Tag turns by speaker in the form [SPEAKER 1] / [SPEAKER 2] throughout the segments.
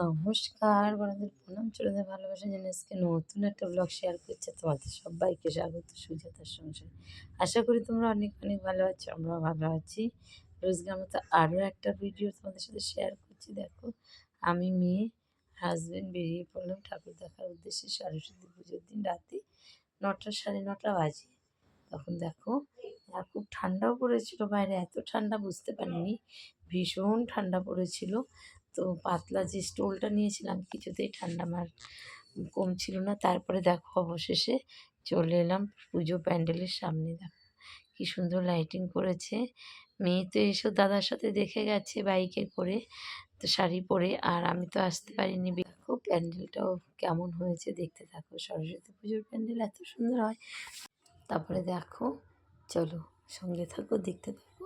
[SPEAKER 1] নমস্কার বড়দের প্রণাম, ছোটদের ভালোবাসা জানিয়ে আজকে নতুন একটা ব্লগ শেয়ার করছে তোমাদের সবাইকে স্বাগত সুজাতার সংসার। আশা করি তোমরা অনেক অনেক ভালো আছো, আমরাও ভালো আছি। রোজগার মতো আরও একটা ভিডিও তোমাদের সাথে শেয়ার করছি। দেখো, আমি মেয়ে হাজব্যান্ড বেরিয়ে পড়লাম ঠাকুর দেখার উদ্দেশ্যে। সরস্বতী পুজোর দিন রাতে 9টা 9:30 বাজে। তখন দেখো, আর খুব ঠান্ডাও পড়েছিল বাইরে, এত ঠান্ডা বুঝতে পারিনি, ভীষণ ঠান্ডা পড়েছিল। তো পাতলা যে স্টোলটা নিয়েছিলাম, কিছুতেই ঠান্ডা আমার কমছিল না। তারপরে দেখো অবশেষে চলে এলাম পুজো প্যান্ডেলের সামনে। দেখো কি সুন্দর লাইটিং করেছে। মেয়ে তো এসব দাদার সাথে দেখে গেছে বাইকে করে, তো শাড়ি পরে, আর আমি তো আসতে পারিনি। দেখো প্যান্ডেলটাও কেমন হয়েছে দেখতে থাকো। সরস্বতী পুজোর প্যান্ডেল এত সুন্দর হয়। তারপরে দেখো, চলো সঙ্গে থাকো, দেখতে থাকো।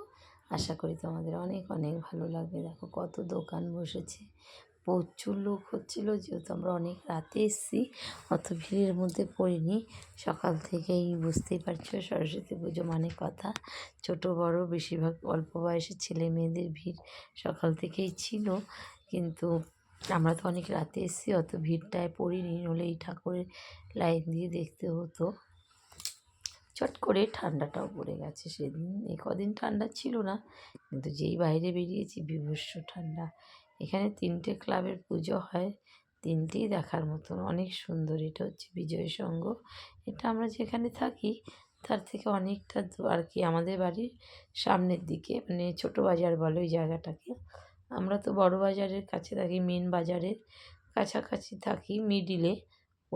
[SPEAKER 1] আশা করি তোমাদের অনেক অনেক ভালো লাগবে। দেখো কত দোকান বসেছে, প্রচুর লোক হচ্ছিল। যেহেতু আমরা অনেক রাতে এসেছি, অত ভিড়ের মধ্যে পড়িনি। সকাল থেকেই বুঝতেই পারছো, সরস্বতী পুজো মানে কথা, ছোট বড় বেশিরভাগ অল্প বয়সের ছেলে মেয়েদের ভিড় সকাল থেকেই ছিল। কিন্তু আমরা তো অনেক রাতে এসেছি, অত ভিড়টায় পড়িনি, নইলে এই ঠাকুরের লাইন দিয়ে দেখতে হতো। চট করে ঠান্ডাটাও পড়ে গেছে সেদিন। এই কদিন ঠান্ডা ছিল না, কিন্তু যেই বাইরে বেরিয়েছি বিভৎস ঠান্ডা। এখানে 3টে ক্লাবের পুজো হয়, 3টেই দেখার মতন, অনেক সুন্দর। এটা হচ্ছে বিজয় সংঘ। এটা আমরা যেখানে থাকি তার থেকে অনেকটা আর কি, আমাদের বাড়ির সামনের দিকে, মানে ছোট বাজার বলে ওই জায়গাটাকে। আমরা তো বড় বাজারের কাছে থাকি, মেন বাজারের কাছাকাছি থাকি, মিডিলে।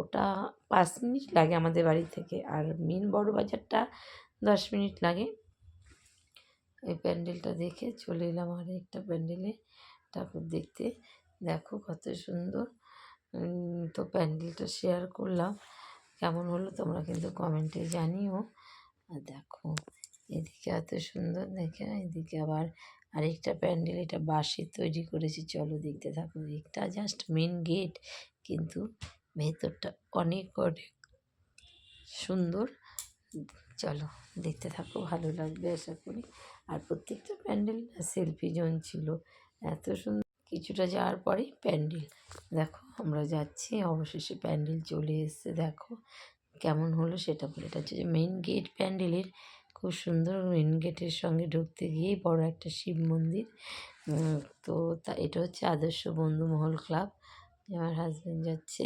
[SPEAKER 1] ওটা 5 মিনিট লাগে আমাদের বাড়ি থেকে, আর মেন বড় বাজারটা 10 মিনিট লাগে। এই প্যান্ডেলটা দেখে চলে এলাম আর একটা প্যান্ডেলে ঠাকুর দেখতে। দেখো কত সুন্দর। তো প্যান্ডেলটা শেয়ার করলাম, কেমন হলো তোমরা কিন্তু কমেন্টে জানিও। আর দেখো এদিকে এত সুন্দর দেখে, এদিকে আবার আরেকটা প্যান্ডেল, এটা বাঁশের তৈরি করেছি। চলো দেখতে থাকো। এটা জাস্ট মেন গেট, কিন্তু ভেতরটা অনেক অনেক সুন্দর। চলো দেখতে থাকো, ভালো লাগবে আশা করি। আর প্রত্যেকটা প্যান্ডেল সেলফি জোন ছিল, এত সুন্দর। কিছুটা যাওয়ার পরেই প্যান্ডেল। দেখো আমরা যাচ্ছি, অবশেষে প্যান্ডেল চলে এসেছে। দেখো কেমন হলো সেটা বলে। এটা হচ্ছে যে মেইন গেট প্যান্ডেলের, খুব সুন্দর। মেইন গেটের সঙ্গে ঢুকতে গিয়েই বড় একটা শিব মন্দির। তো এটা হচ্ছে আদর্শ বন্ধু মহল ক্লাব। আমার হাজব্যান্ড যাচ্ছে,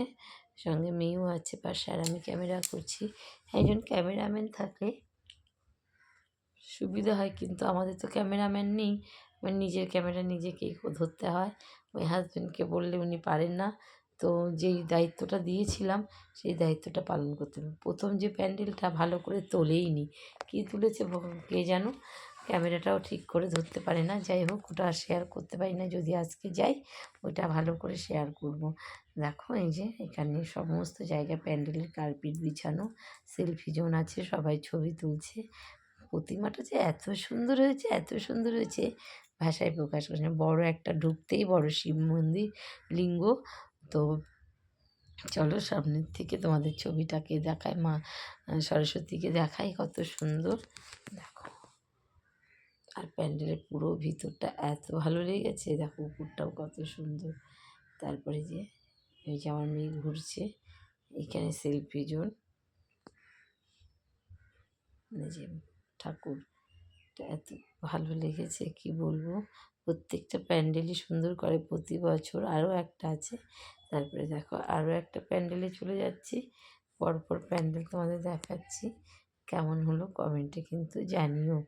[SPEAKER 1] সঙ্গে মেয়েও আছে পাশে, আর আমি ক্যামেরা করছি। একজন ক্যামেরাম্যান থাকলে সুবিধা হয়, কিন্তু আমাদের তো ক্যামেরাম্যান নেই। মানে নিজের ক্যামেরা নিজেকেই ধরতে হয়। ওই হাজব্যান্ডকে বললে উনি পারেন না। তো যেই দায়িত্বটা দিয়েছিলাম সেই দায়িত্বটা পালন করতে হবে। প্রথম যে প্যান্ডেলটা ভালো করে তোলেইনি, কী তুলেছে কে জানো, ক্যামেরাটাও ঠিক করে ধরতে পারে না। যাই হোক, ওটা শেয়ার করতে পারি না। যদি আজকে যাই ওইটা ভালো করে শেয়ার করব। দেখো এই যে এখানে সমস্ত জায়গায় প্যান্ডেলের কার্পেট বিছানো, সেলফি জোন আছে, সবাই ছবি তুলছে। প্রতিমাটা যে এত সুন্দর হয়েছে, এত সুন্দর হয়েছে, ভাষায় প্রকাশ করছে না। বড় একটা, ঢুকতেই বড় শিব মন্দির লিঙ্গ। তো চলো সামনের থেকে তোমাদের ছবিটাকে দেখায়, মা সরস্বতীকে দেখাই, কত সুন্দর দেখো। আর প্যান্ডেলের পুরো ভিতরটা এত ভালো লেগেছে। দেখো উপরটাও কত সুন্দর। তারপরে যে এই যে আমার মেয়ে ঘুরছে, এখানে সেলফি জোন। যে ঠাকুরটা এত ভালো লেগেছে কি বলবো। প্রত্যেকটা প্যান্ডেলই সুন্দর করে প্রতি বছর। আরও একটা আছে। তারপরে দেখো আরও একটা প্যান্ডেলে চলে যাচ্ছি, পরপর প্যান্ডেল তোমাদের দেখাচ্ছি। কেমন হলো কমেন্টে কিন্তু জানিও।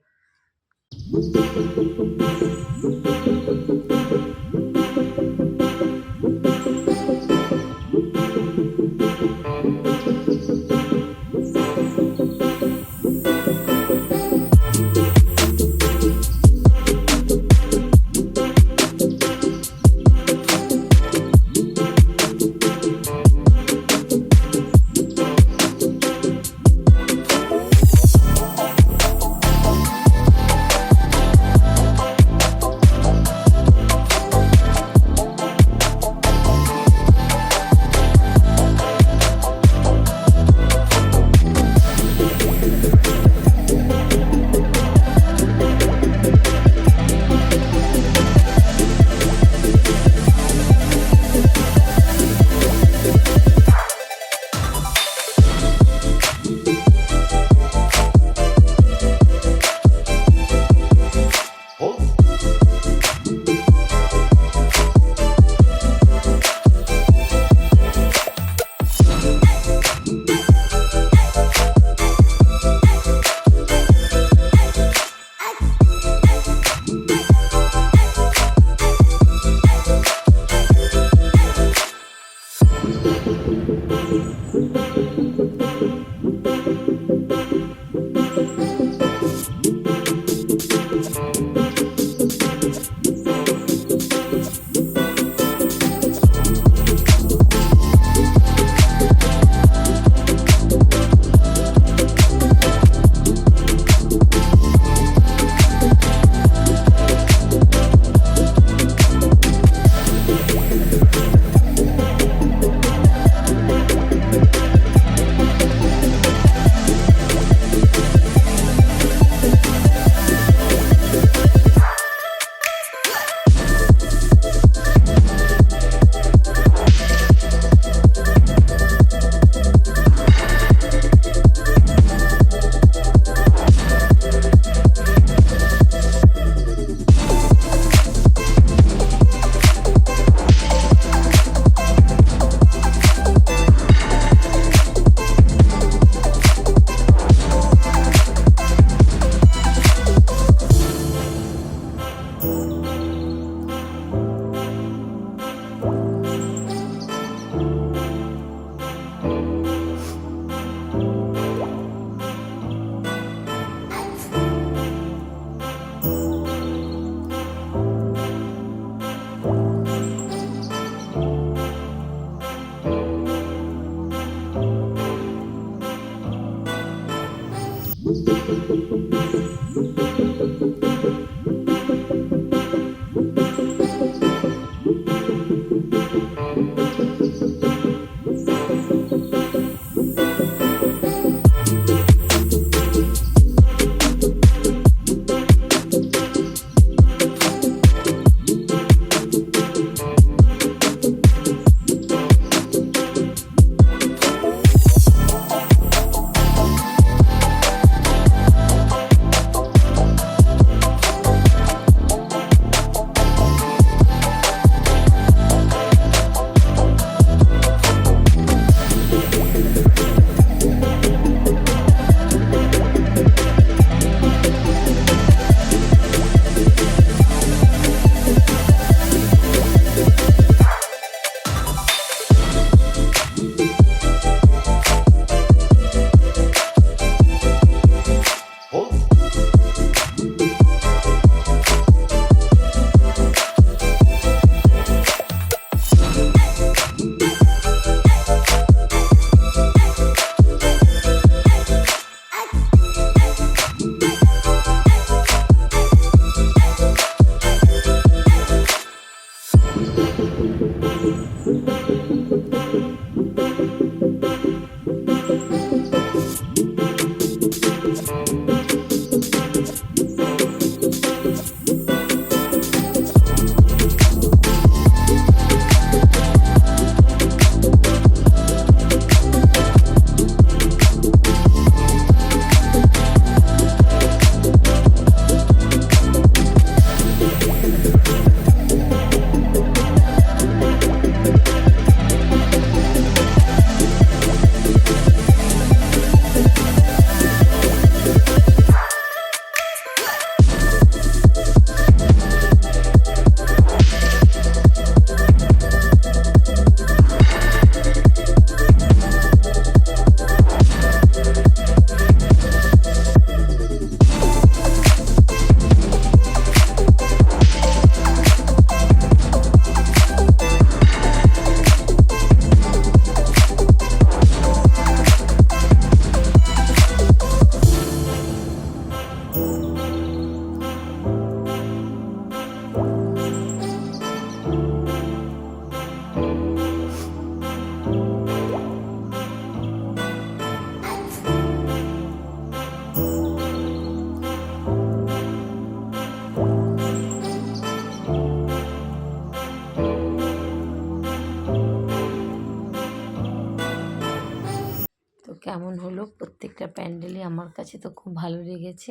[SPEAKER 1] তো কেমন হলো প্রত্যেকটা প্যান্ডেলই আমার কাছে তো খুব ভালো লেগেছে।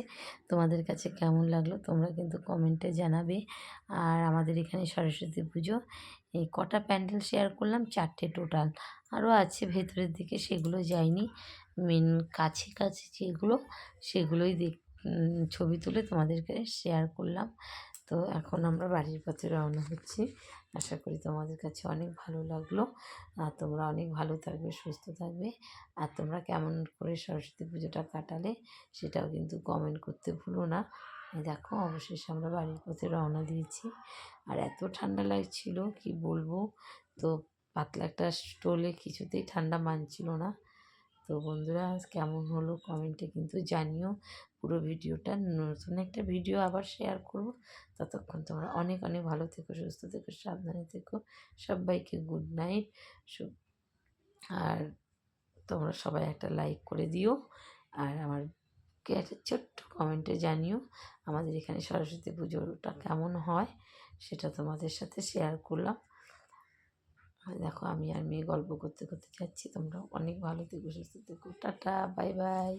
[SPEAKER 1] তোমাদের কাছে কেমন লাগলো তোমরা কিন্তু কমেন্টে জানাবে। আর আমাদের এখানে সরস্বতী পুজো এই কটা প্যান্ডেল শেয়ার করলাম, 4টে টোটাল। আরও আছে ভেতরের দিকে, সেগুলো যাইনি। মেন কাছে কাছে যেগুলো সেগুলোই ছবি তুলে তোমাদেরকে শেয়ার করলাম। তো এখন আমরা বাড়ির পথে রওনা হচ্ছি। আশা করি তোমাদের কাছে অনেক ভালো লাগলো। আর তোমরা অনেক ভালো থাকবে, সুস্থ থাকবে। আর তোমরা কেমন করে সরস্বতী পুজোটা কাটালে সেটাও কিন্তু কমেন্ট করতে ভুলো না। এই দেখো অবশেষে আমরা বাড়ির পথে রওনা দিয়েছি। আর এত ঠান্ডা লাগছিল কি বলবো। তো পাতলা একটা স্টোলে কিছুতেই ঠান্ডা মানছিল না। তো বন্ধুরা কেমন হলো কমেন্টে কিন্তু জানিও। পুরো ভিডিওটা নতুন একটা ভিডিও আবার শেয়ার করব। ততক্ষণ তোমরা অনেক অনেক ভালো থেকো, সুস্থ থেকো, সাবধানে থেকো। সবাইকে গুড নাইট। আর তোমরা সবাই একটা লাইক করে দিও। আর আমাকে একটা ছোট্ট কমেন্টে জানিও আমাদের এখানে সরস্বতী পুজোটা কেমন হয়, সেটা তোমাদের সাথে শেয়ার করলাম। দেখো আমি আর মেয়ে গল্প করতে করতে যাচ্ছি। তোমরা অনেক ভালো থেকো, সুস্থ থেকো। Tata, bye bye.